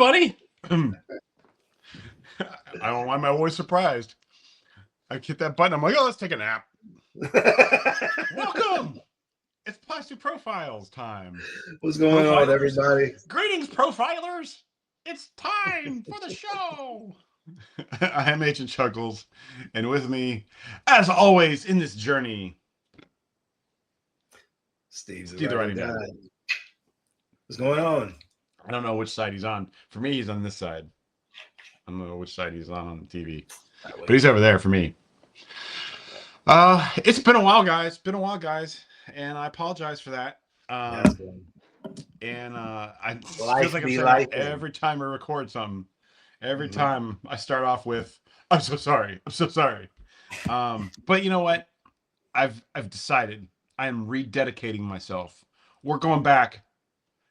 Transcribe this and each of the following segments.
buddy. I don't know why my voice surprised. I hit that button. I'm like, oh, let's take a nap. Welcome. It's Plastic Profiles time. What's going on, everybody? Greetings, profilers. It's time for the show. I am AgentChuckles, and with me, as always, in this journey, Steve's the writing guy. What's going on? I don't know which side he's on. For me, he's on this side. I don't know which side he's on the TV, but he's over there for me. It's been a while, guys. And I apologize for that. And I feels like I'm saying every time I record something. Every time I start off with, I'm so sorry. But you know what? I've decided I am rededicating myself. We're going back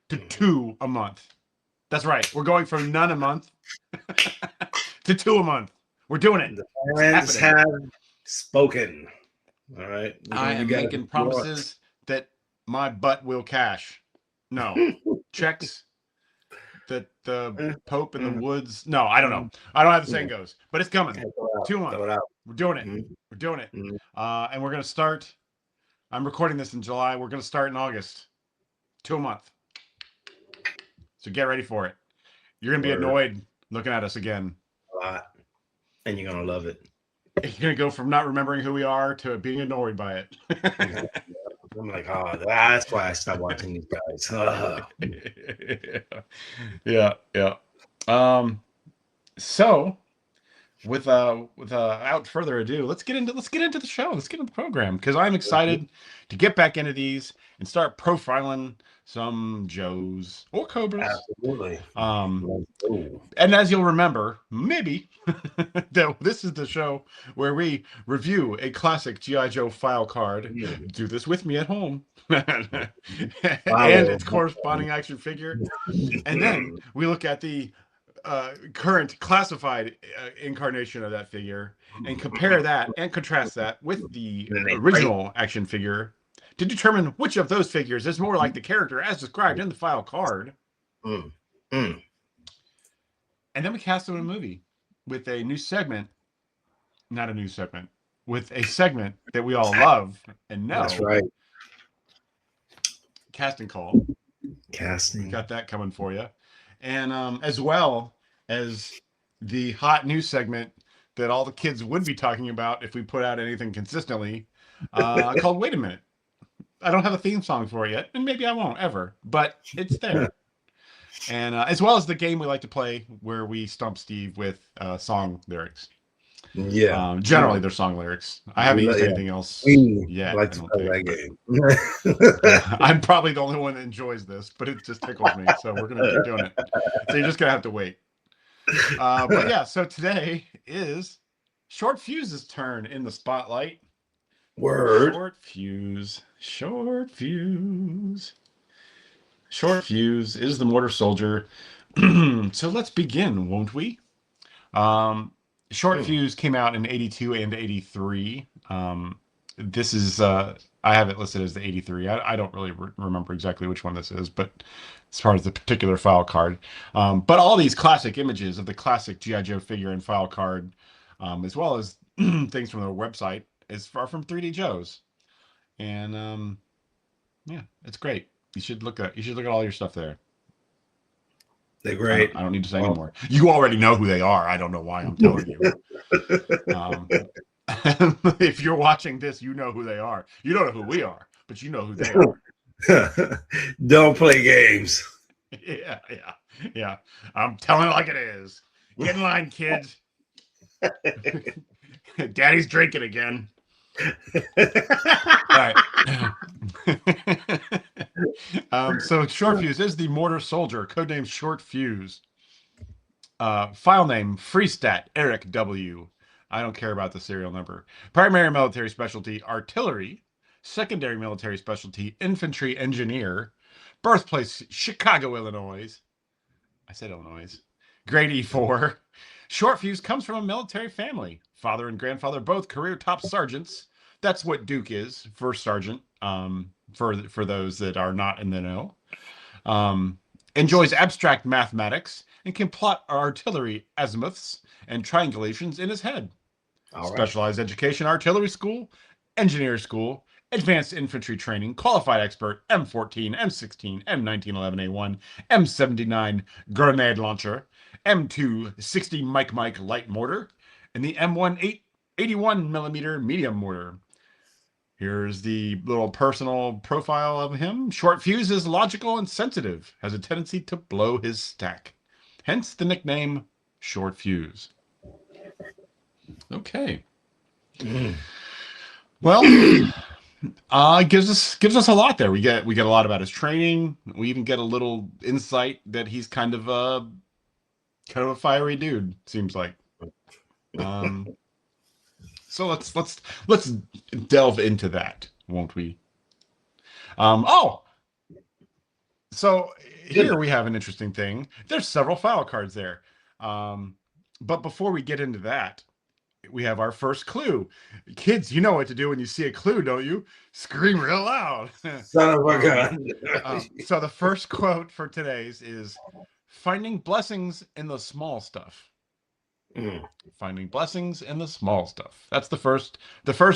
to 2 a month. That's right. We're going from none a month to 2 a month. We're doing it. The fans have spoken. All right. I am making promises that my butt will cash. No. Checks that the Pope in the woods. No, I don't know. I don't know how the saying goes, but it's coming. 2 months. We're doing it. We're doing it. And we're going to start. I'm recording this in July. We're going to start in August. 2 a month. So get ready for it. You're going to be annoyed looking at us again. A lot. And you're going to love it. You're going to go from not remembering who we are to being annoyed by it. I'm like, oh, that's why I stopped watching these guys. Yeah. So without further ado, let's get into the show. Let's get into the program, because I'm excited to get back into these and start profiling some Joes or Cobras. Absolutely. And as you'll remember, maybe this is the show where we review a classic G.I. Joe file card. Do this with me at home. And its corresponding action figure. And then we look at the current classified incarnation of that figure and compare that and contrast that with the original action figure to determine which of those figures is more like the character as described in the file card. And then we cast them in a movie with a new segment, not a new segment, with a segment that we all love and know. That's right. Casting call. Casting. Got that coming for you. And as well as the hot news segment that all the kids would be talking about if we put out anything consistently, called Wait a Minute. I don't have a theme song for it yet, and maybe I won't ever, but it's there. And as well as the game we like to play where we stump Steve with song lyrics. Yeah. Generally, they're song lyrics. I haven't used anything else yet. Like to play that game. I'm probably the only one that enjoys this, but it just tickles me. So we're going to keep doing it. So you're just going to have to wait. But yeah, so today is Short-Fuze's turn in the spotlight. Word. Short-Fuse. Short-Fuse is the mortar soldier. So let's begin, won't we? Short-Fuse came out in 82 and 83. This is, I have it listed as the 83. I don't really remember exactly which one this is, but as far as the particular file card. But all these classic images of the classic G.I. Joe figure and file card, as well as things from their website, is far from 3D Joe's. And yeah, it's great. You should look at all your stuff there. They're great. I don't need to say anymore. You already know who they are. I don't know why I'm telling you. If you're watching this, you know who they are. You don't know who we are, but you know who they are. Don't play games. Yeah. I'm telling it like it is. Get in line, kids. Daddy's drinking again. All right. So Short-Fuse is the mortar soldier, codename Short-Fuse. File name Friestadt Eric W. I don't care about the serial number. Primary military specialty artillery. Secondary military specialty infantry engineer. Birthplace Chicago, Illinois. I said Illinois. Grade E4. Short-Fuse comes from a military family. Father and grandfather both career top sergeants. That's what Duke is, first sergeant, for those that are not in the know. enjoys abstract mathematics, and can plot artillery azimuths and triangulations in his head. All right. Specialized education, artillery school, engineer school, advanced infantry training, qualified expert, M14, M16, M1911A1, M79 grenade launcher, M260 Mike light mortar, and the M1 81 millimeter medium mortar. Here's the little personal profile of him. Short-Fuze is logical and sensitive, has a tendency to blow his stack. Hence the nickname Short-Fuse. Okay. Well, gives us a lot there. We get a lot about his training. We even get a little insight that he's kind of a fiery dude, seems like. So let's delve into that, won't we? So here we have an interesting thing. There's several file cards there. But before we get into that, we have our first clue. Kids, you know what to do when you see a clue, don't you? Scream real loud. Son of a gun. So the first quote for today's is finding blessings in the small stuff. Finding blessings in the small stuff. That's the first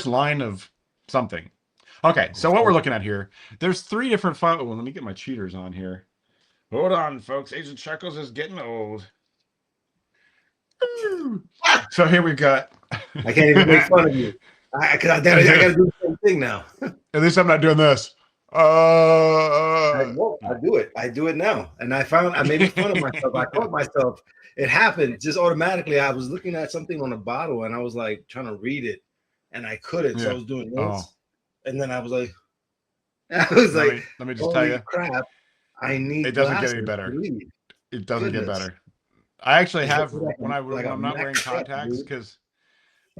line of something. Okay, so what we're looking at here, there's three different file. Well, let me get my cheaters on here. Hold on, folks. AgentChuckles is getting old. So here we've got. I can't even make fun of you. I gotta do the same thing now. At least I'm not doing this. I do it. I do it now. And I made fun of myself. I caught myself. It happened just automatically. I was looking at something on a bottle and I was like trying to read it and I couldn't. So I was doing this. And then I was like, let me just tell you, crap. I need. It doesn't get any better. It doesn't get better. I actually have when I'm not wearing contacts, because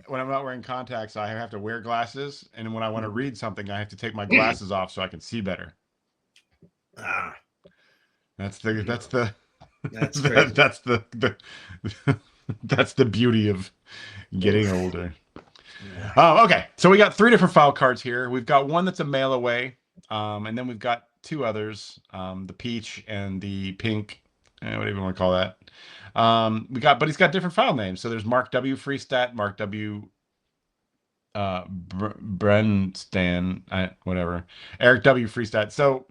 when I'm not wearing contacts, I have to wear glasses, and when I want to read something, I have to take my glasses off so I can see better. That's the that's the beauty of getting older. Okay, so we got three different file cards here. We've got one that's a mail away, and then we've got two others, the peach and the pink. Whatever you want to call that. But he's got different file names. So there's Mark W. Friestadt, Mark W. Brenstan, whatever, Eric W. Friestadt. So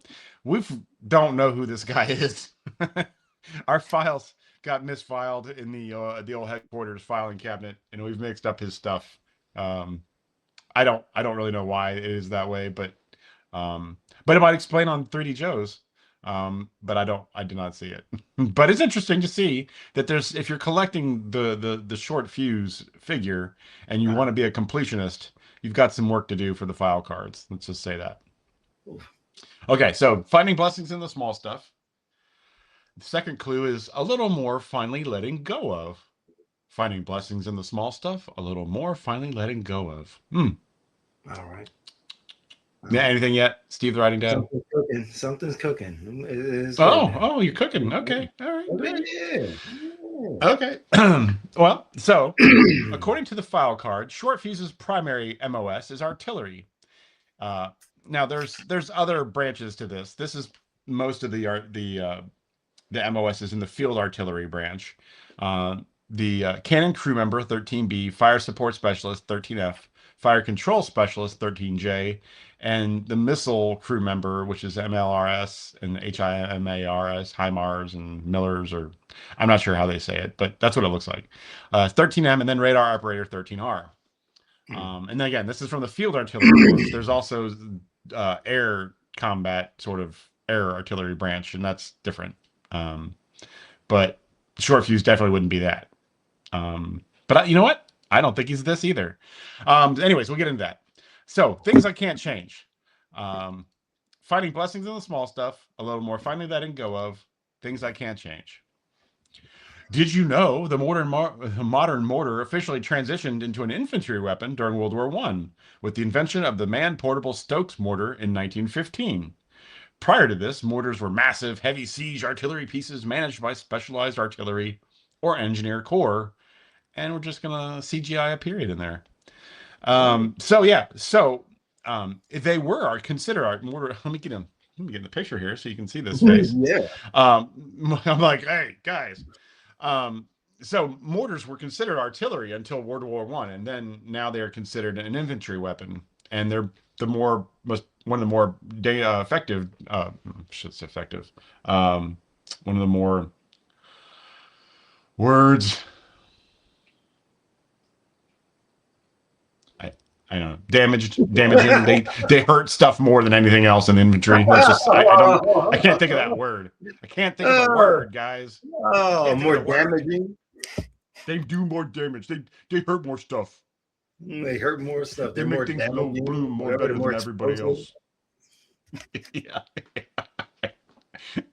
we don't know who this guy is. Our files got misfiled in the old headquarters filing cabinet, and we've mixed up his stuff. I don't really know why it is that way, but it might explain on 3D Joe's. But I did not see it. But it's interesting to see that if you're collecting the Short-Fuse figure and you want to be a completionist, you've got some work to do for the file cards. Let's just say that. Okay, so finding blessings in the small stuff. The second clue is a little more finally letting go of. Finding blessings in the small stuff, a little more finally letting go of. All right. Yeah, anything yet? Steve, the writing down? Something's cooking. You're cooking. Okay. All right. Yeah. Okay. Well, so according to the file card, Short-Fuze's primary MOS is artillery. Now there's other branches to this. This is most of the MOS is in the field artillery branch. The cannon crew member 13B, fire support specialist 13F, fire control specialist 13J, and the missile crew member, which is MLRS and HIMARS, HIMARS and Millers, or I'm not sure how they say it, but that's what it looks like. 13M, and then radar operator 13R. And then again, this is from the field artillery branch. There's also air combat sort of air artillery branch, and that's different. But Short-Fuse definitely wouldn't be that. But you know what? I don't think he's this either. Anyways, we'll get into that. So things I can't change. Finding blessings in the small stuff, a little more finally letting go of, things I can't change. Did you know the modern mortar officially transitioned into an infantry weapon during World War I with the invention of the man-portable Stokes mortar in 1915? Prior to this, mortars were massive, heavy siege artillery pieces managed by specialized artillery or engineer corps, and we're just gonna CGI a period in there. If they were considered mortar, let me get them. let me get in the picture here so you can see this face. Yeah. I'm like, hey guys. So mortars were considered artillery until World War One, and then now they are considered an infantry weapon, and they're one of the more effective. Shit's effective. One of the more words. I don't know, damaging. They hurt stuff more than anything else in infantry. That's just I can't think of that word. I can't think of the word, guys. Oh, more damaging. They do more damage. They hurt more stuff. They hurt more stuff. They make things bloom more better than everybody else. Yeah.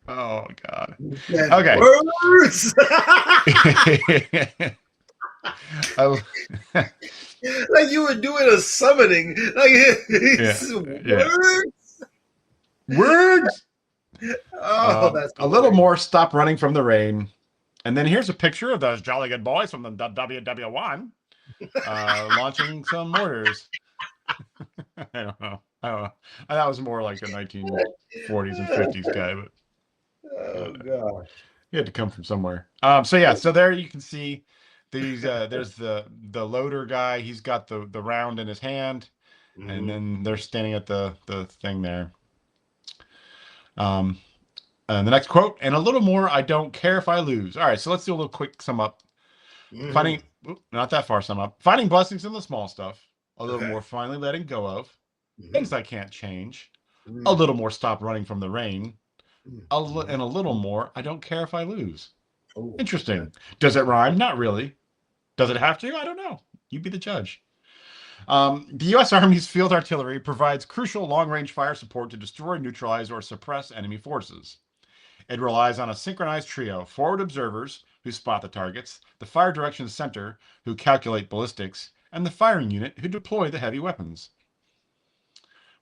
Oh God. Okay. Like you were doing a summoning. Like words. Oh, that's a little more. Stop running from the rain. And then here's a picture of those jolly good boys from the WW1 launching some mortars. I don't know. That was more like a 1940s and 50s guy, but oh gosh, he had to come from somewhere. So yeah, so there you can see these. There's the loader guy. He's got the round in his hand, and then they're standing at the thing there. And the next quote, and a little more, I don't care if I lose. All right, so let's do a little quick sum up. Not that far sum up. Finding blessings in the small stuff. A little more finally letting go of. Things I can't change. A little more stop running from the rain. And a little more, I don't care if I lose. Interesting. Yeah. Does it rhyme? Not really. Does it have to? I don't know. You be the judge. The U.S. Army's field artillery provides crucial long-range fire support to destroy, neutralize, or suppress enemy forces. It relies on a synchronized trio, forward observers, who spot the targets, the fire direction center, who calculate ballistics, and the firing unit, who deploy the heavy weapons.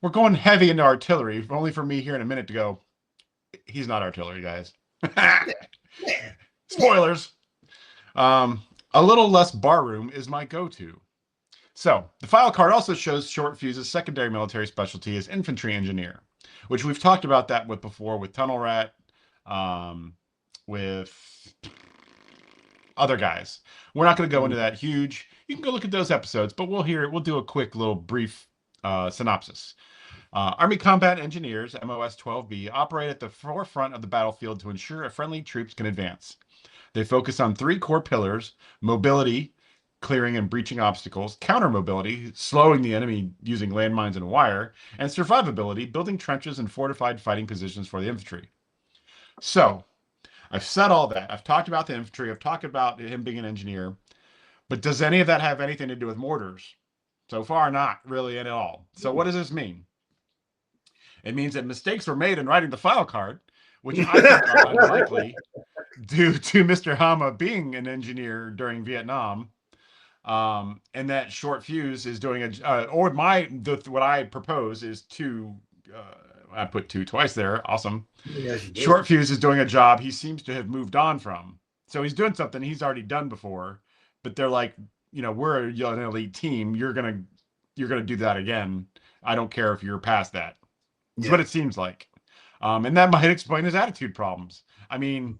We're going heavy into artillery, only for me here in a minute to go, he's not artillery, guys. Spoilers. A little less barroom is my go-to. So, the file card also shows Short-Fuze's secondary military specialty as infantry engineer, which we've talked about that before with Tunnel Rat, with other guys. We're not going to go into that huge. You can go look at those episodes, but we'll do a quick little brief synopsis. Army Combat Engineers, MOS 12B, operate at the forefront of the battlefield to ensure friendly troops can advance. They focus on 3 core pillars: mobility, clearing and breaching obstacles; counter mobility, slowing the enemy using landmines and wire; and survivability, building trenches and fortified fighting positions for the infantry. So, I've said all that. I've talked about the infantry. I've talked about him being an engineer. But does any of that have anything to do with mortars? So far, not really at all. So what does this mean? It means that mistakes were made in writing the file card, which I think are unlikely due to Mr. Hama being an engineer during Vietnam, and that Short-Fuze is doing what I propose is I put 2 twice there. Awesome. Yes, Short-Fuze is doing a job he seems to have moved on from. So he's doing something he's already done before, but they're like, we're an elite team. You're gonna do that again. I don't care if you're past that. It's what it seems like. And that might explain his attitude problems. I mean,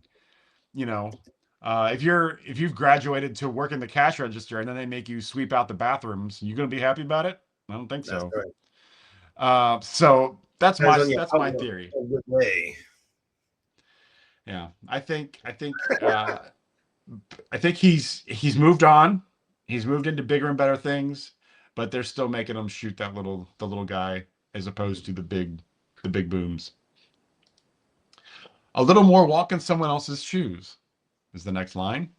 if you've graduated to work in the cash register and then they make you sweep out the bathrooms, you gonna be happy about it? I don't think so. Right. So that's my theory. Yeah, I think he's moved on. He's moved into bigger and better things, but they're still making him shoot the little guy as opposed to the big booms. A little more walk in someone else's shoes is the next line.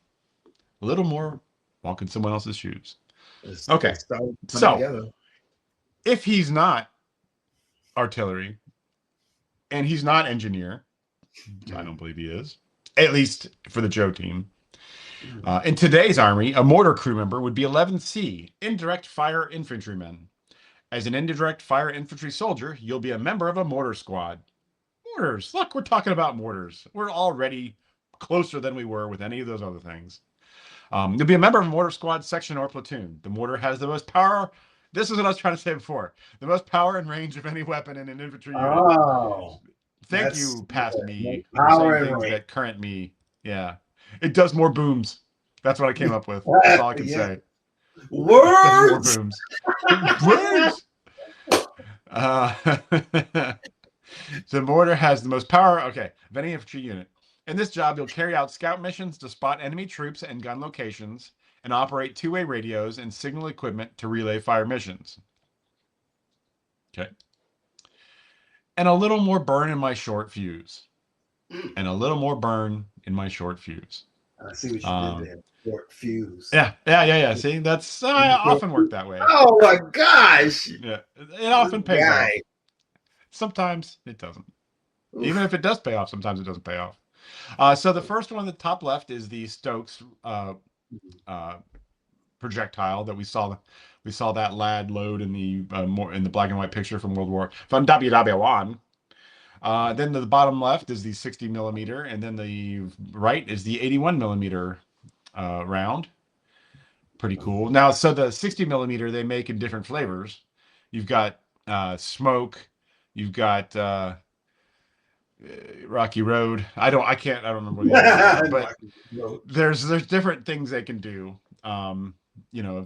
A little more walk in someone else's shoes. Okay, so if he's not artillery and he's not engineer, I don't believe he is, at least for the Joe team. In today's Army, a mortar crew member would be 11C, indirect fire infantryman. As an indirect fire infantry soldier, you'll be a member of a mortar squad. Mortars. Look, we're talking about mortars. We're already closer than we were with any of those other things. You'll be a member of a mortar squad, section, or platoon. The mortar has the most power. This is what I was trying to say before. The most power and range of any weapon in an infantry unit. Thank you, past me, for power saying and things range. that current me. Yeah, it does more booms. That's what I came up with. That's all I can say. It does more Words. booms. Words. Uh, the mortar has the most power. Okay, of any infantry unit. In this job, you'll carry out scout missions to spot enemy troops and gun locations, and operate two-way radios and signal equipment to relay fire missions. Okay. And a little more burn in my short fuse. And a little more burn in my short fuse. I see what you did there. Short fuse. Yeah. See, that's I often work that way. Oh my gosh. Yeah, it often pays off. Sometimes it doesn't. Oof. Even if it does pay off, sometimes it doesn't pay off. So the first one on the top left is the Stokes projectile that we saw. We saw that lad load in the black and white picture from WW1. Then the bottom left is the 60 millimeter, and then the right is the 81 millimeter round. Pretty cool. Now, so the 60 millimeter they make in different flavors. You've got smoke. You've got Rocky Road. I don't remember what the others are, but there's different things they can do.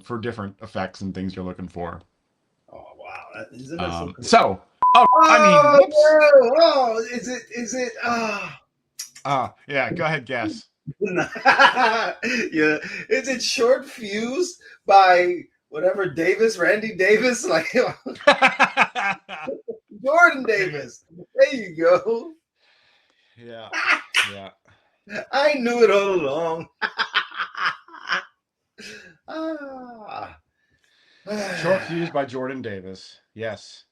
For different effects and things you're looking for. Oh wow! Isn't that so cool? So, whoops. Oh, is it? Yeah. Go ahead, guess. Yeah, is it Short-Fuze by whatever Davis, Randy Davis, like Jordan Davis? There you go. Yeah. I knew it all along. Short-Fuse by Jordan Davis. Yes.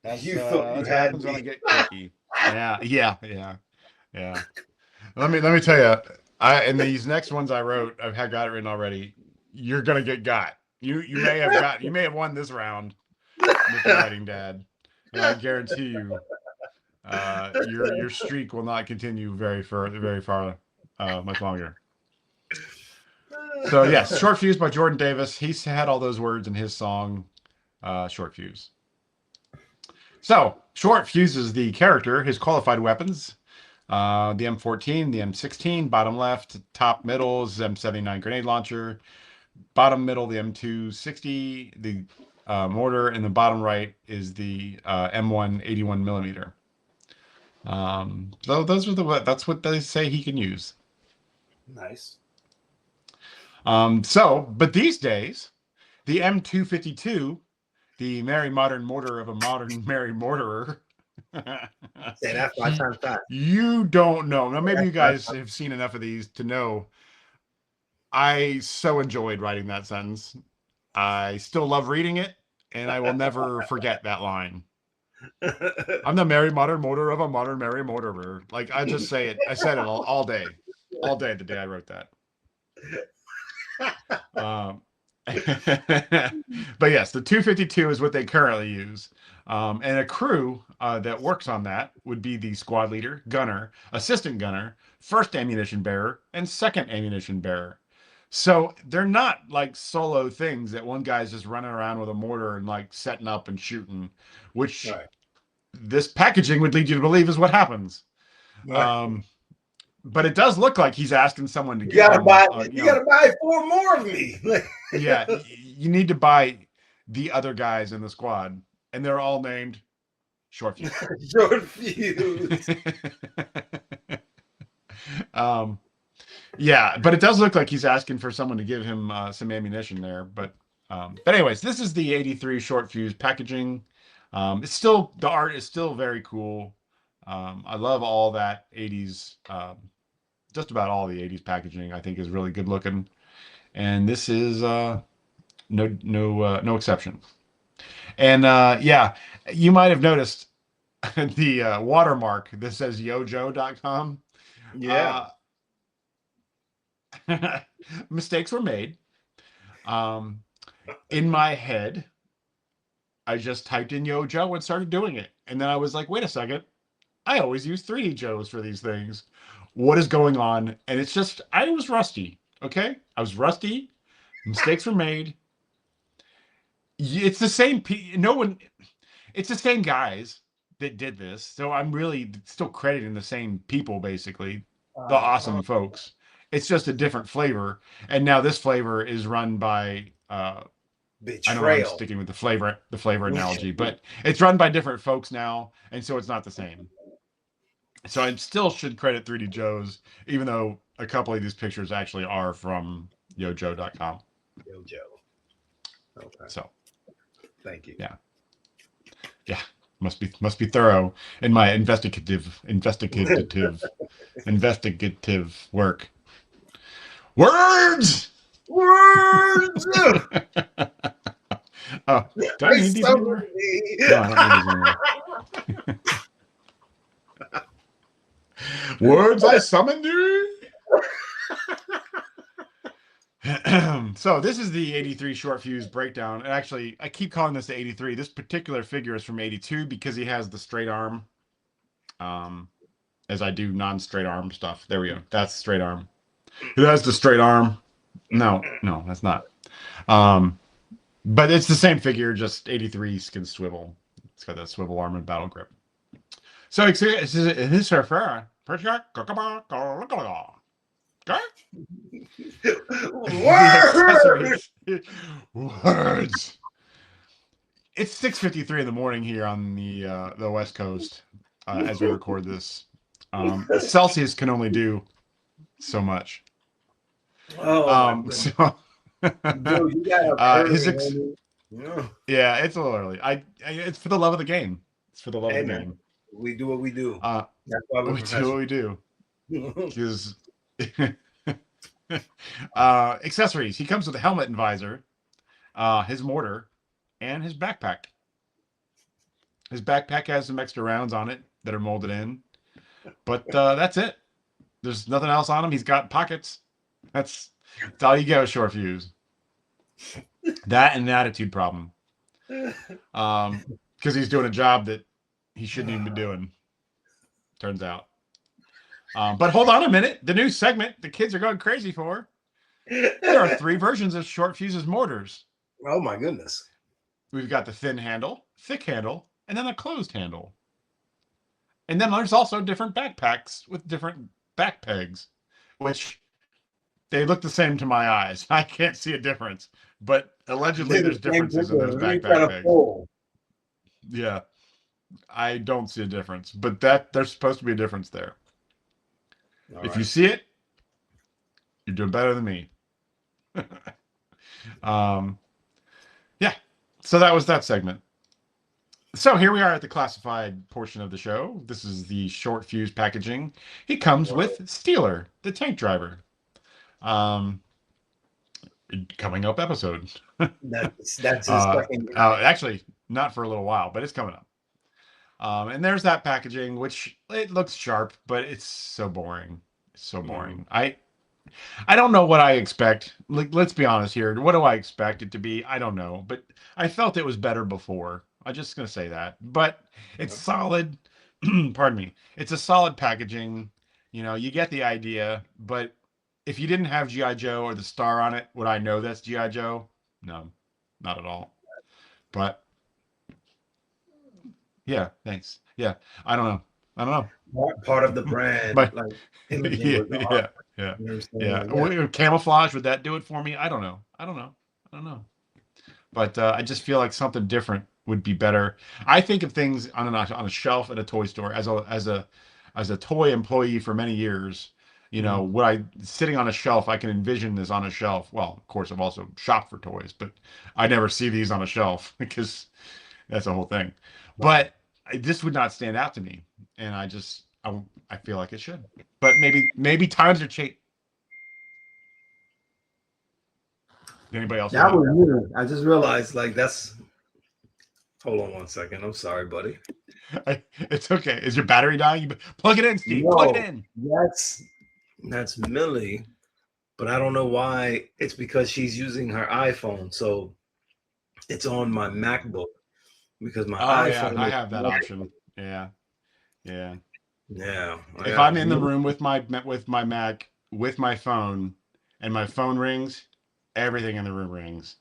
That's what happens when I get clicky. Yeah. Let me tell you. In these next ones I wrote, I've got it written already. You're gonna get got. You may have won this round, Mr. Writing Dad. And I guarantee you, your streak will not continue very far much longer. So yes, Short-Fuse by Jordan Davis. He's had all those words in his song, Short-Fuse. So Short-Fuse is the character, his qualified weapons. The M14, the M16, bottom left, top middle is M79 grenade launcher, bottom middle the M260, the mortar, and the bottom right is the M1 81 millimeter. So that's what they say he can use. Nice. But these days, the M252, the merry modern mortar of a modern merry mortarer. Say that 5 times fast. You don't know. Now, maybe you guys have seen enough of these to know. I so enjoyed writing that sentence. I still love reading it, and I will never forget that line. I'm the merry modern mortar of a modern merry mortarer. Like, I just say it. I said it all day. All day the day I wrote that. But yes, the 252 is what they currently use. And a crew that works on that would be the squad leader, gunner, assistant gunner, first ammunition bearer, and second ammunition bearer. So they're not like solo things that one guy's just running around with a mortar and like setting up and shooting, which this packaging would lead you to believe is what happens. Right. But it does look like he's asking someone to get him. You gotta buy 4 more of me. Yeah, you need to buy the other guys in the squad, and they're all named Short-Fuse. Short-Fuse. Yeah, but it does look like he's asking for someone to give him some ammunition there. But anyways, this is the 83 Short-Fuse packaging. It's still, the art is still very cool. I love all that 80s. Just about all the 80s packaging I think is really good looking, and this is no exception. And yeah, you might have noticed the watermark that says yojo.com. Yeah. Mistakes were made. In my head, I just typed in Yojo and started doing it, and then I was like, wait a second, I always use 3D Joes for these things. What is going on? And it's just, I was rusty. Okay. I was rusty. Mistakes were made. It's the same. It's the same guys that did this. So I'm really still crediting the same people, basically, the awesome folks. It's just a different flavor. And now this flavor is run by I know I'm Betrayal. sticking with the flavor analogy, but it's run by different folks now, and so it's not the same. So I still should credit 3D Joe's, even though a couple of these pictures actually are from yojoe.com. Yo, Joe. Okay. So Thank you. Yeah. Must be thorough in my investigative work. Words. Oh, do I need these anymore? No, I don't need these anymore. Words I summoned you. So this is the 83 Short-Fuse breakdown. And actually, I keep calling this the 83. This particular figure is from 82 because he has the straight arm. As I do non-straight arm stuff. There we go. That's straight arm. It has the straight arm. No, that's not. But it's the same figure, just 83 can swivel. It's got that swivel arm and battle grip. So it's Words. Words. It's 6:53 in the morning here on the West Coast as we record this. Celsius can only do so much. Oh, so dude, you got yeah, it's a little early. It's for the love of the game. It's for the love of the game. We do what we do. That's why we do what we do. Because accessories. He comes with a helmet and visor, his mortar, and his backpack. His backpack has some extra rounds on it that are molded in, but that's it. There's nothing else on him. He's got pockets. That's all you get with Short-Fuse. That and an attitude problem. Because he's doing a job that he shouldn't even be doing. Turns out. But hold on a minute. The new segment the kids are going crazy for. There are 3 versions of Short-Fuse's mortars. Oh my goodness. We've got the thin handle, thick handle, and then a closed handle. And then there's also different backpacks with different back pegs, which they look the same to my eyes. I can't see a difference, but allegedly there's differences in those backpack pegs. Yeah, I don't see a difference, but there's supposed to be a difference there. If you see it, you're doing better than me. Yeah, so that was that segment. So here we are at the classified portion of the show. This is the Short-Fuse packaging. He comes with Steeler, the tank driver. Coming up episode. That's his fucking... actually, not for a little while, but it's coming up. And there's that packaging, which it looks sharp, but it's so boring. It's so boring. I don't know what I expect. Like, let's be honest here. What do I expect it to be? I don't know, but I felt it was better before. I'm just gonna say that. But it's solid. Pardon me. It's a solid packaging. You know, you get the idea. But if you didn't have G.I. Joe or the star on it, would I know that's G.I. Joe? No, not at all. But yeah, thanks. Yeah, I don't know. Part of the brand. But like, yeah. Camouflage, would that do it for me? I don't know. But I just feel like something different would be better. I think of things on a shelf at a toy store as a toy employee for many years. You know, what I sitting on a shelf, I can envision this on a shelf. Well, of course, I've also shopped for toys, but I never see these on a shelf because that's a whole thing. But this would not stand out to me, and I feel like it should. But maybe times are changing. Anybody else? That was new. I just realized, like, that's... Hold on one second. I'm sorry, buddy. It's okay. Is your battery dying? Plug it in, Steve. No, plug it in. That's Millie, but I don't know why. It's because she's using her iPhone, so it's on my MacBook because my iPhone. Yeah, I have that option. Yeah. If I'm in the room with my Mac with my phone and my phone rings, everything in the room rings.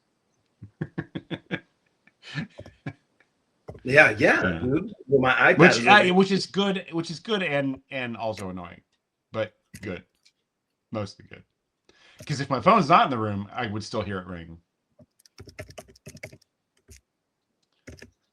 Yeah, dude. With my iPad, which is good and also annoying, but good, mostly good. Because if my phone's not in the room, I would still hear it ring.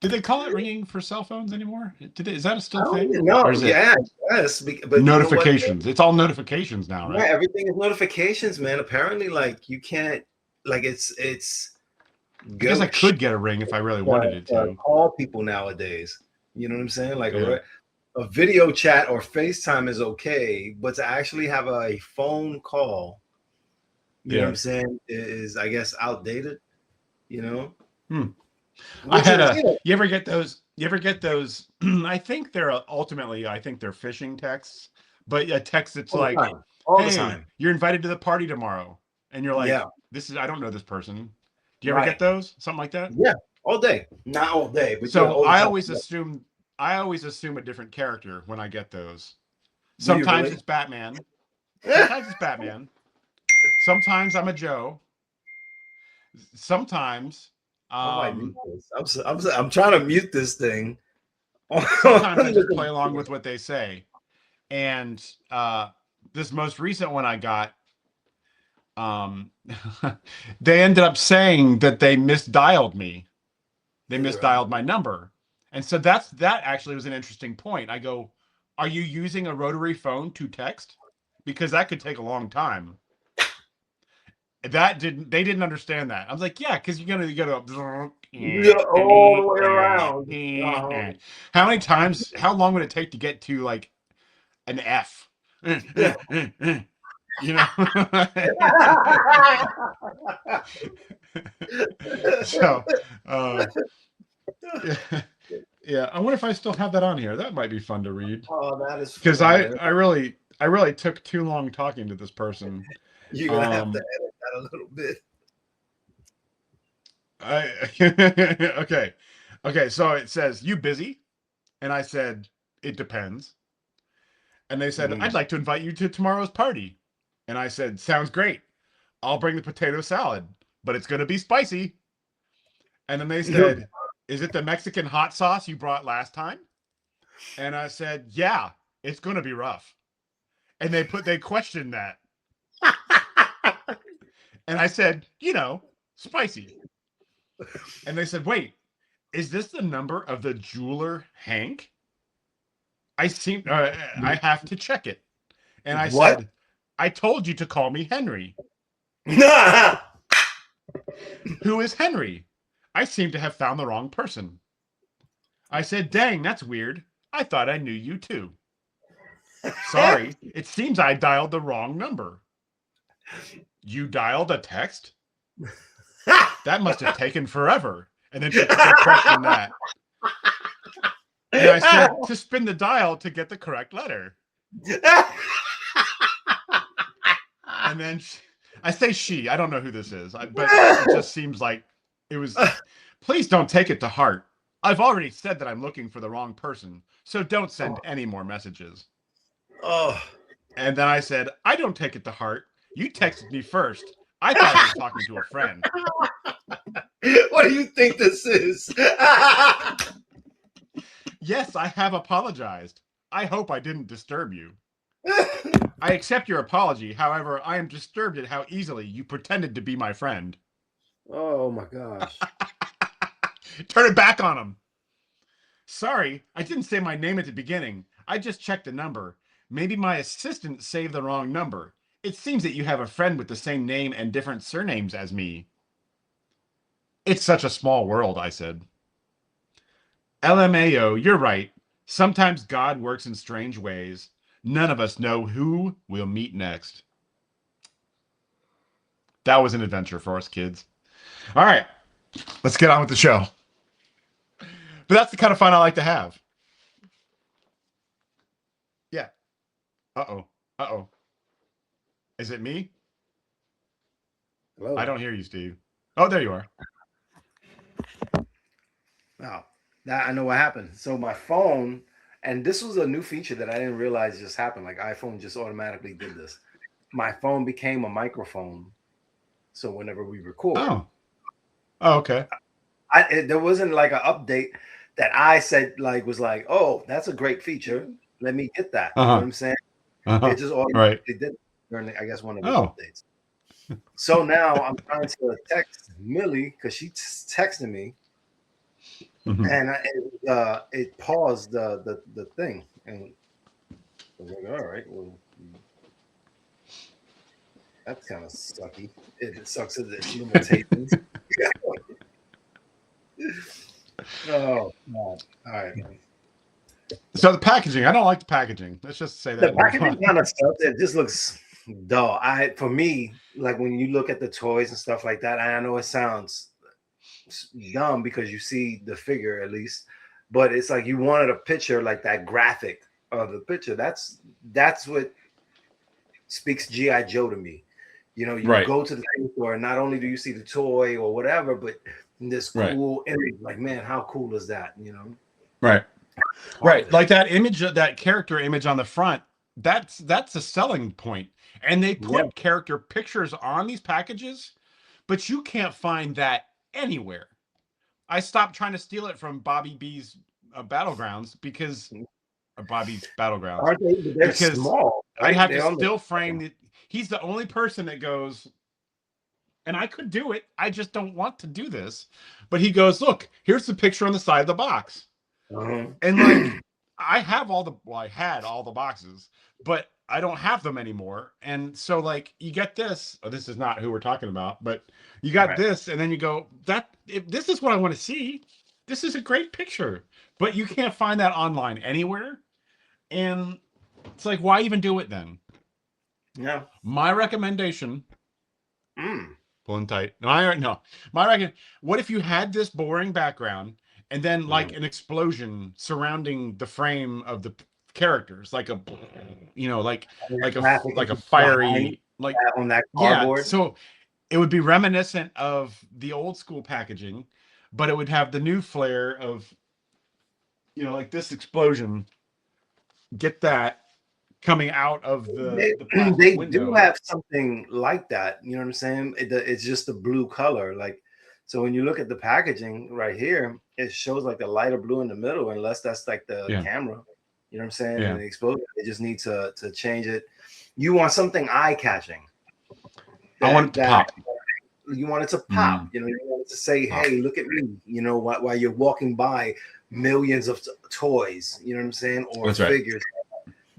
Did they call it ringing for cell phones anymore? Is that a still thing? No, yeah, yes, but notifications. You know, it's all notifications now, right? Yeah, everything is notifications, man. Apparently, like you can't, like it's. I guess I could get a ring if I really wanted it to. Call people nowadays. You know what I'm saying? Like a video chat or FaceTime is okay, but to actually have a phone call, you know what I'm saying, is I guess outdated. You know. I had a. You ever get those? I think they're ultimately. I think they're phishing texts, but a text that's like, "Hey, you're invited to the party tomorrow," and you're like, "This is. I don't know this person." Do you ever get those? Something like that? Yeah, all day. Not all day, but so I always assume. I always assume a different character when I get those. Sometimes it's Batman. Sometimes it's Batman. Sometimes I'm a Joe. Sometimes. I'm trying to mute this thing. Sometimes I just play along with what they say. And this most recent one I got, they ended up saying that they misdialed me. They misdialed my number. And so that actually was an interesting point. I go, are you using a rotary phone to text? Because that could take a long time. They didn't understand that. I was like, yeah, because you gotta all the way around. How many times? How long would it take to get to like an F? You know. So, yeah. I wonder if I still have that on here. That might be fun to read. Oh, that is because I really took too long talking to this person. You're gonna have to edit that a little bit. Okay. So it says, "You busy?" And I said, "It depends." And they said, "I'd like to invite you to tomorrow's party." And I said, "Sounds great. I'll bring the potato salad, but it's going to be spicy." And then they said, "Is it the Mexican hot sauce you brought last time?" And I said, "Yeah, it's going to be rough." And they questioned that. And I said, spicy. And they said, "Wait, is this the number of the jeweler Hank?" I have to check it. And I said, "I told you to call me Henry." "Who is Henry? I seem to have found the wrong person." I said, "Dang, that's weird. I thought I knew you too. Sorry, it seems I dialed the wrong number." "You dialed a text? That must have taken forever." And then she questioned that. And I said, "To spin the dial to get the correct letter." And then I say she. I don't know who this is, but it just seems like it was. "Please don't take it to heart. I've already said that I'm looking for the wrong person, so don't send any more messages." And then I said, "I don't take it to heart. You texted me first. I thought I was talking to a friend." What do you think this is? "Yes, I have apologized. I hope I didn't disturb you. I accept your apology. However, I am disturbed at how easily you pretended to be my friend." Oh my gosh. Turn it back on him. "Sorry, I didn't say my name at the beginning. I just checked the number. Maybe my assistant saved the wrong number. It seems that you have a friend with the same name and different surnames as me." "It's such a small world," I said. "LMAO, you're right. Sometimes God works in strange ways. None of us know who we'll meet next." That was an adventure for us kids. All right, let's get on with the show. But that's the kind of fun I like to have. Yeah. Uh-oh. Is it me? Hello? I don't hear you, Steve. Oh, there you are. Wow. Now I know what happened. So my phone, and this was a new feature that I didn't realize just happened. Like iPhone just automatically did this. My phone became a microphone. So whenever we record. Oh, okay. There wasn't like an update that I said was like, oh, that's a great feature. Let me get that. You know what I'm saying? It just automatically did during, I guess, one of his updates. So now I'm trying to text Millie because she texted me, and it paused the thing, and I was like, all right, well, that's kind of sucky. It sucks that limitations. Oh, God. All right. So the packaging, I don't like the packaging. Let's just say that. The packaging kind of stuff. It just looks dull. For me, like when you look at the toys and stuff like that, I know it sounds dumb because you see the figure at least, but it's like you wanted a picture like that graphic of the picture. That's what speaks G.I. Joe to me. You know, you go to the store and not only do you see the toy or whatever, but this cool image. Like, man, how cool is that? You know, right. Like that image, that character image on the front. That's a selling point, and they put character pictures on these packages, but you can't find that anywhere. I stopped trying to steal it from Bobby B's Battlegrounds because Bobby's Battlegrounds. Aren't they? They're because small. Right? I have to still frame the. He's the only person that goes, and I could do it. I just don't want to do this. But he goes, look, here's the picture on the side of the box. And like, I have I had all the boxes, but I don't have them anymore. And so like, you get this. Oh, this is not who we're talking about, but you got this, and then you go, this is what I want to see. This is a great picture, but you can't find that online anywhere. And it's like, why even do it then? Yeah. My recommendation. Pulling tight. No. My recommendation. What if you had this boring background and then like an explosion surrounding the frame of the characters, like a, like a fiery, like on that cardboard. Yeah. So it would be reminiscent of the old school packaging, but it would have the new flair of, like this explosion. Get that coming out of the they window. Do have something like that. You know what I'm saying? It's just a blue color. Like, so when you look at the packaging right here, it shows like the lighter blue in the middle, unless that's like the camera. You know what I'm saying? And the explosion, they just need to change it. You want something eye-catching. I want it to pop. You want it to pop. You know, you want it to say, hey, look at me. You know, while you're walking by millions of toys, you know what I'm saying? Or figures.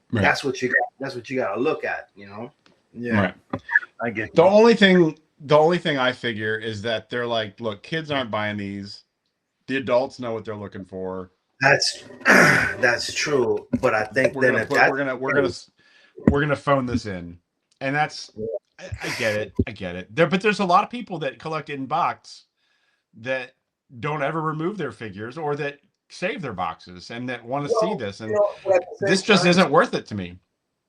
Right. That's what you got. That's what you got to look at, you know? Yeah. Right. I get the only thing I figure is that they're like, look, kids aren't buying these. The adults know what they're looking for. That's true. But I think we're gonna phone this in. And that's I get it. But there's a lot of people that collect in box that don't ever remove their figures or that save their boxes and that want to see this, and this just isn't worth it to me.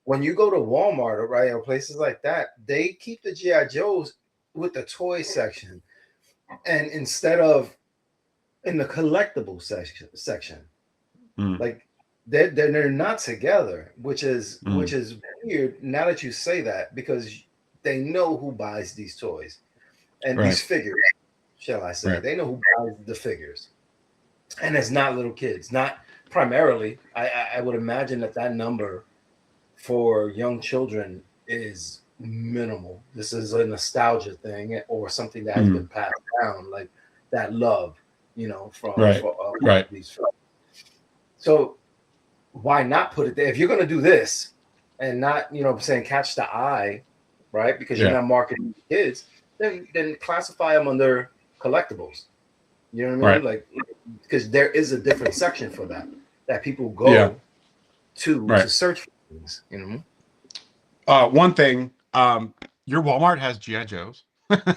When you go to Walmart, right, or places like that, they keep the G.I. Joes with the toy section, and instead of in the collectible section, like they're not together, which is weird. Now that you say that, because they know who buys these toys and these figures, shall I say? They know who buys the figures. And it's not little kids, not primarily. I would imagine that number for young children is minimal. This is a nostalgia thing or something that has been passed down, like that love, from these films. So why not put it there? If you're going to do this and not, catch the eye, right? Because you're not marketing to kids, then classify them under collectibles. You know what I mean? Like, because there is a different section for that people go to search for things, One thing, your Walmart has G.I. Joes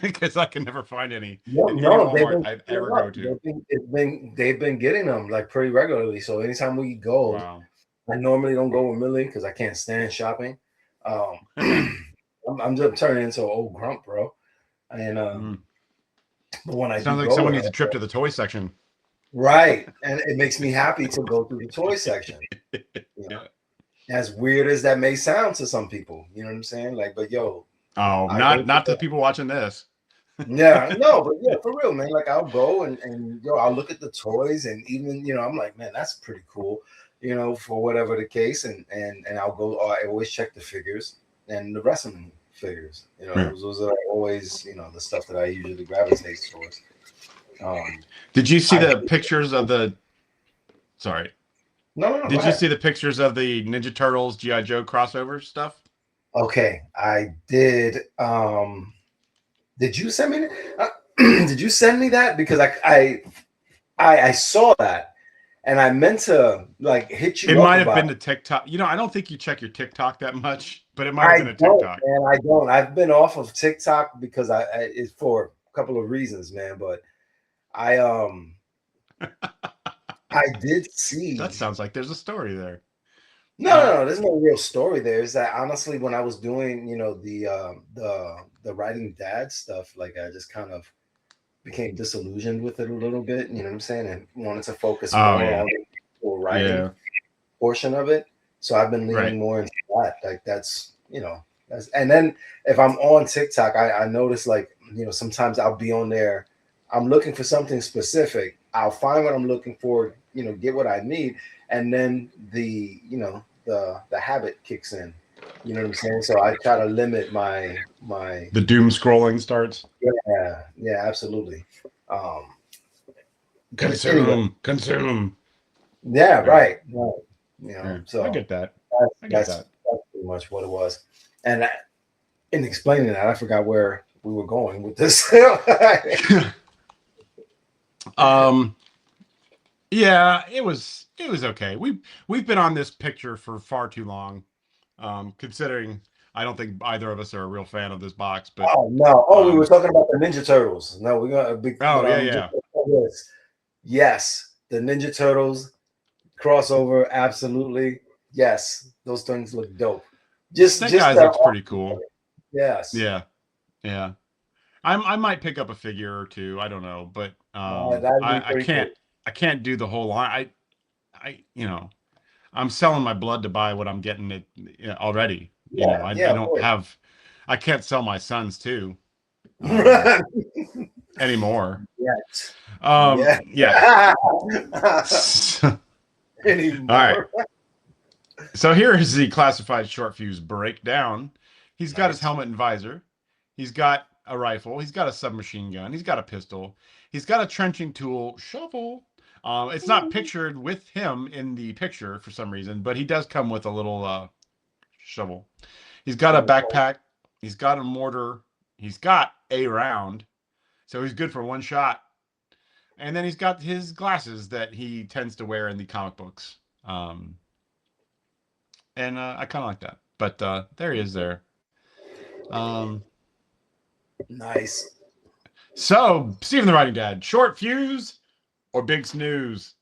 because I can never find any. Walmart I've ever go to. They've been getting them like pretty regularly. So anytime we go, I normally don't go with Millie because I can't stand shopping. I'm just turning into an old grump, bro. And but when I sounds like someone needs a trip to the toy section, right? And it makes me happy to go through the toy section. As weird as that may sound to some people, you know what I'm saying? Like, but yo, not to the people watching this. Yeah, no, but yeah, for real, man. Like I'll go and I'll look at the toys and even I'm like, man, that's pretty cool, for whatever the case, and I'll go. I always check the figures and the wrestling figures. Those are always the stuff that I usually gravitate towards. Did you see the pictures of the? Sorry. No. Did you see the pictures of the Ninja Turtles GI Joe crossover stuff? Okay, I did. Did you send me? Did you send me that? Because I saw that, and I meant to like hit you. It might have been the TikTok. I don't think you check your TikTok that much, but it might have been a TikTok. Man, I don't. I've been off of TikTok because it's for a couple of reasons, man. But I I did see. That sounds like there's a story there. No, there's no real story there. Is that honestly when I was doing, the writing dad stuff, like I just kind of became disillusioned with it a little bit, you know what I'm saying, and wanted to focus more on the writing portion of it. So I've been leaning more into that. Like that's and then if I'm on TikTok, I notice like, sometimes I'll be on there, I'm looking for something specific. I'll find what I'm looking for, get what I need, and then the habit kicks in. You know what I'm saying? So I try to limit my the doom scrolling starts. Yeah, absolutely. Consume. Yeah, right. So I get that. That's pretty much what it was. And in explaining that, I forgot where we were going with this. Yeah, it was okay. We've been on this picture for far too long. Considering I don't think either of us are a real fan of this box, but we were talking about the Ninja Turtles. No, we're gonna be yes, the Ninja Turtles crossover, absolutely. Yes, those things look dope. That guy looks pretty cool. Yes. Yeah. I might pick up a figure or two. I don't know, but I can't do the whole line. I'm selling my blood to buy what I'm getting it already. I don't have. I can't sell my sons too anymore. Yes. Yeah. Anymore. All right. So here is the classified Short-Fuse breakdown. He's got his helmet and visor. He's got a rifle. He's got a submachine gun. He's got a pistol. He's got a trenching tool, shovel. It's not pictured with him in the picture for some reason, but he does come with a little shovel. He's got a backpack. He's got a mortar. He's got a round. So he's good for one shot. And then he's got his glasses that he tends to wear in the comic books. And I kind of like that. But there he is there. Nice. So, Stephen the Writing Dad, Short-Fuse or big snooze?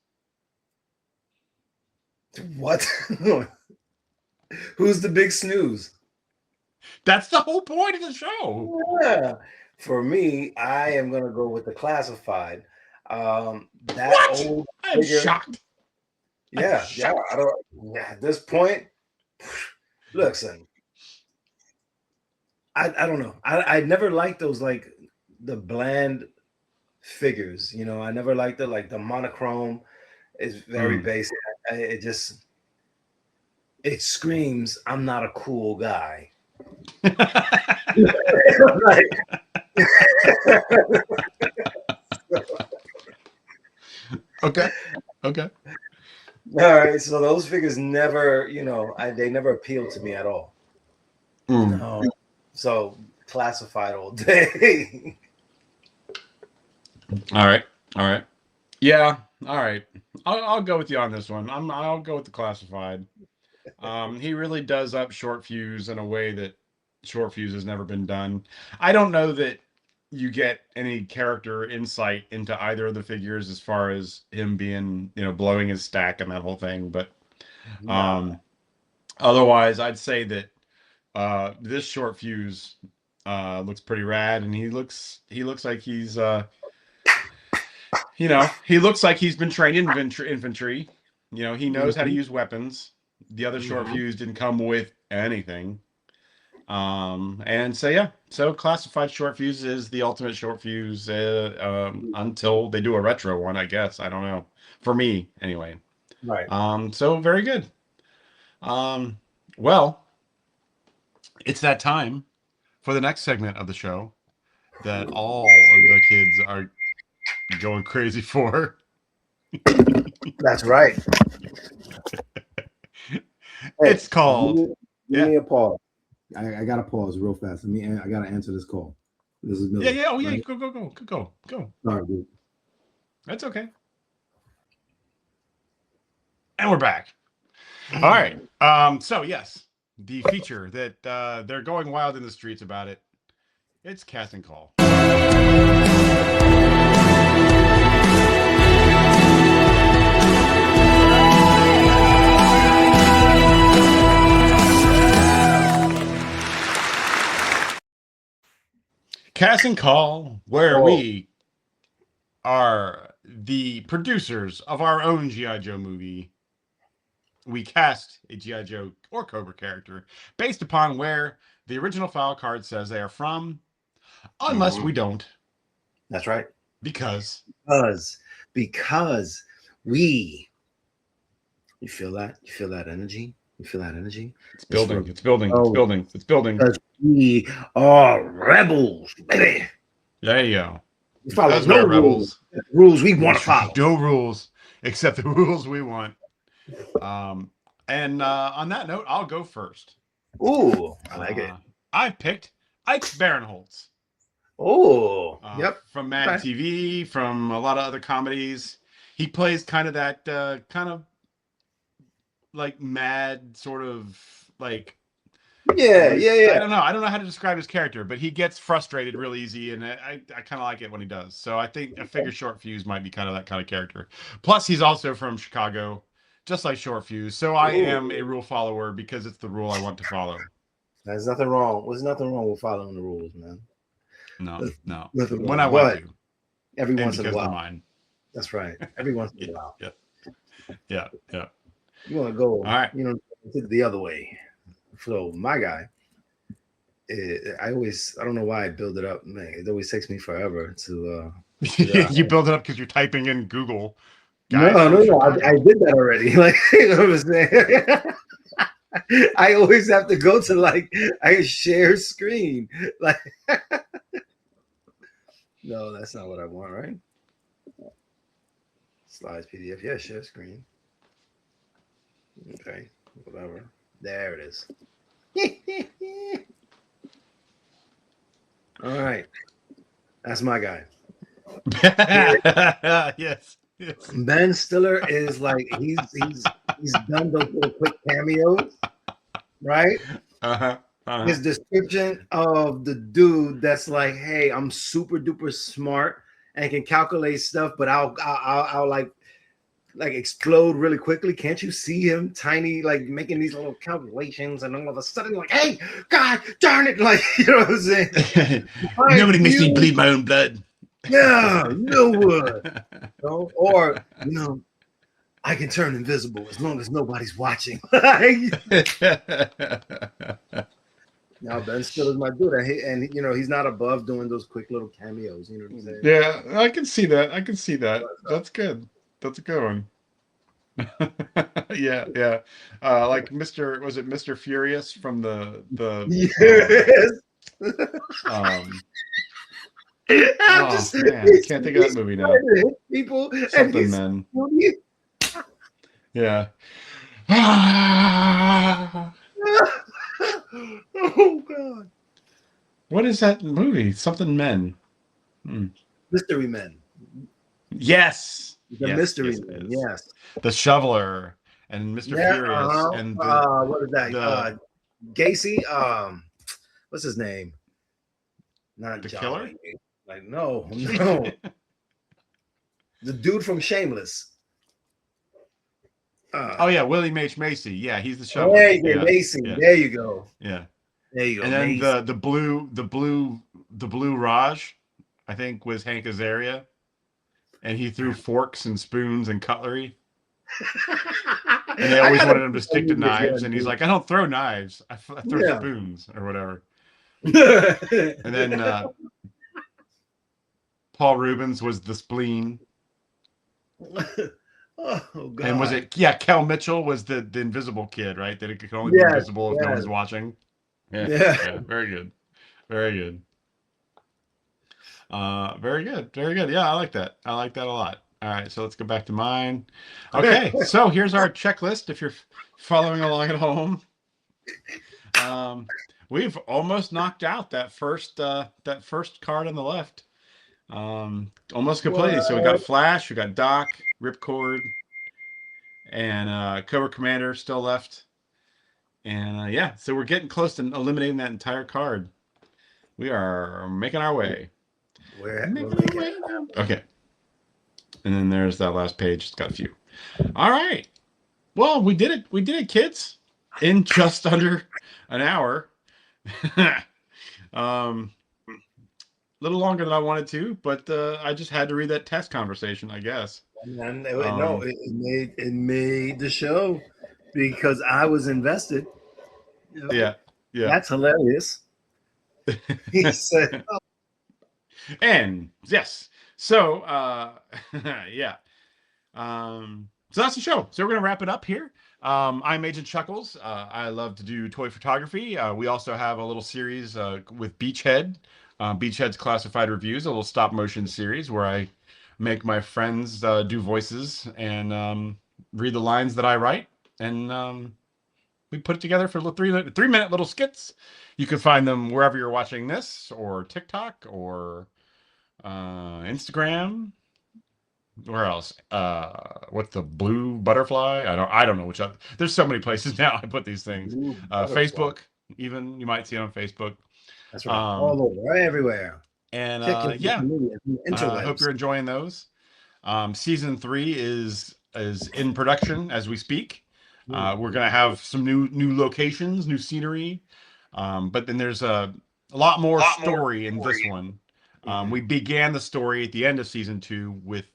What? Who's the big snooze? That's the whole point of the show. Yeah. For me, I am gonna go with the classified. I'm shocked. Yeah. I don't. Yeah, at this point, listen. I don't know. I never liked those like the bland figures. I never liked the monochrome. Is very basic. It screams, I'm not a cool guy. Okay. All right. So those figures never, they never appealed to me at all. No. So classified all day. All right. Yeah. All right. I'll go with you on this one. I'll go with the classified. He really does up Short-Fuse in a way that Short-Fuse has never been done. I don't know that you get any character insight into either of the figures as far as him being, blowing his stack and that whole thing. But otherwise, I'd say that this Short-Fuse looks pretty rad, and he looks like he's he looks like he's been trained in infantry. He knows how to use weapons. The other Short-Fuse didn't come with anything. And so yeah, so classified Short-Fuse is the ultimate Short-Fuse until they do a retro one, I guess. I don't know. For me, anyway. Right. So very good. Well, it's that time for the next segment of the show that all of the kids are going crazy for. That's right. It's called. Give me a pause. I got to pause real fast. I got to answer this call. This is Miller. Yeah. Oh yeah. Right? Go. Sorry, dude. That's okay. And we're back. All right. So yes, the feature that they're going wild in the streets about it. It's Casting Call. Casting Call, where we are the producers of our own G.I. Joe movie. We cast a G.I. Joe or Cobra character based upon where the original file card says they are from, unless we don't. That's right. Because we, you feel that? You feel that energy? You feel that energy? It's building. It's building. It's building. It's building. Because we are rebels, baby. There you go. We follow no rules. Rules we want to follow. No rules except the rules we want. And on that note, I'll go first. Ooh, I like it. I picked Ike Barinholtz. Oh, yep. From Mad TV, from a lot of other comedies. He plays kind of that kind of like mad sort of like yeah. I don't know how to describe his character, but he gets frustrated real easy, and I kind of like it when he does. So I figure Short-Fuse might be kind of that kind of character. Plus, he's also from Chicago, just like Short-Fuse. So I am a rule follower because it's the rule I want to follow. There's nothing wrong. There's nothing wrong with following the rules, man. No. When I want to. Every once in a while. Mine. That's right. Every once in a while. Yeah. You want to go, all right. The other way. So my guy, I don't know why I build it up. Man, it always takes me forever to. You build it up because you're typing in Google. No. I did that already. Like, you know what I'm saying? I always have to go to I share screen. Like, no, that's not what I want, right? Slides PDF. Yeah, share screen. Okay, whatever. There it is. All right. That's my guy. Yes. Ben Stiller is like he's done those little quick cameos, right? His description of the dude that's like, hey, I'm super duper smart and can calculate stuff, but I'll like explode really quickly. Can't you see him tiny, like making these little calculations, and all of a sudden you're like, hey, God darn it, like, you know what I'm saying? Nobody makes me bleed my own blood. Yeah, no would. Or I can turn invisible as long as nobody's watching. Now Ben Stiller's my dude, and he's not above doing those quick little cameos. You know what I'm saying? Yeah, I can see that. That's good. That's a good one. Yeah. Like Mr. Furious from the yes. Man, I can't think of that movie now. People Something Men. Yeah. Oh God. What is that movie? Something Men. Mystery Men. Yes. Mystery Men. Yes. The Shoveler and Mr. Furious and what is that? Gacy. What's his name? Not the John killer. Wayne. Like no. The dude from Shameless. Willie H. Macy. Yeah, he's the Shoveler. There you go, Macy. Yeah. There you go. Yeah. There you go. And then the blue Raj, I think, was Hank Azaria, and he threw forks and spoons and cutlery. And they always wanted him to stick to knives, and he's like, I don't throw knives, I throw spoons or whatever. And then Paul Rubens was the spleen. Oh God! And was it? Yeah, Kel Mitchell was the invisible kid, right? That it could only be invisible if no one's watching. Yeah. Very good. Very good. Very good. Very good. Yeah, I like that. I like that a lot. All right, so let's go back to mine. Okay, so here's our checklist. If you're following along at home, we've almost knocked out that first card on the left. Almost completely. So we got Flash, we got Doc, Ripcord, and Cobra Commander still left. And yeah, so we're getting close to eliminating that entire card. We are making our way. We're making our way. Okay. And then there's that last page. It's got a few. All right. Well, we did it. We did it, kids, in just under an hour. A little longer than I wanted to, but I just had to read that test conversation, I guess. And no, it made the show because I was invested. You know? Yeah. That's hilarious. He said, oh. And yes, so yeah. So that's the show. So we're gonna wrap it up here. I'm Agent Chuckles. I love to do toy photography. We also have a little series with Beachhead, Beachhead's Classified Reviews, a little stop motion series where I make my friends do voices and read the lines that I write, and we put it together for little 3-minute little skits. You can find them wherever you're watching this, or TikTok, or Instagram. Where else? What's the blue butterfly? I don't know which other. There's so many places now I put these things. Facebook, even you might see it on Facebook. That's right. All over, right everywhere. And yeah, I hope you're enjoying those. Season 3 is in production as we speak. We're gonna have some new locations, new scenery, but then there's a lot more story in this one. We began the story at the end of season 2 with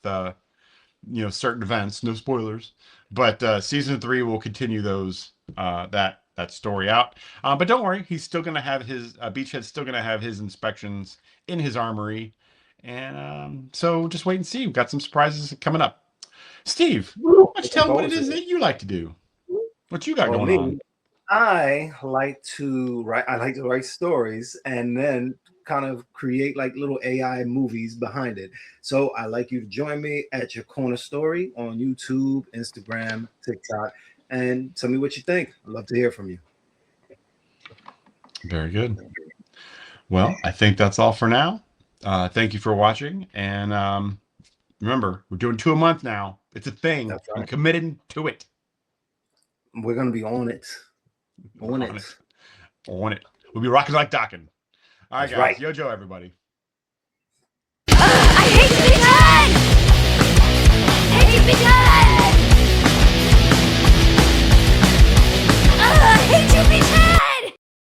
certain events, no spoilers, but season 3 will continue those that story out. But don't worry, he's still gonna have his Beachhead's still gonna have his inspections in his armory, and so just wait and see. We've got some surprises coming up. Steve, why don't you tell them what it is that you like to do? What you got going on? I like to write stories and then kind of create like little AI movies behind it. So I like you to join me at Your Corner Story on YouTube, Instagram, TikTok, and tell me what you think. I'd love to hear from you. Very good. Well, I think that's all for now. Thank you for watching, and remember, we're doing 2 a month now. It's a thing. Right. I'm committed to it. We're gonna be on it. On it. We'll be rocking like docking. All right, guys. Right. Yo, Joe, everybody.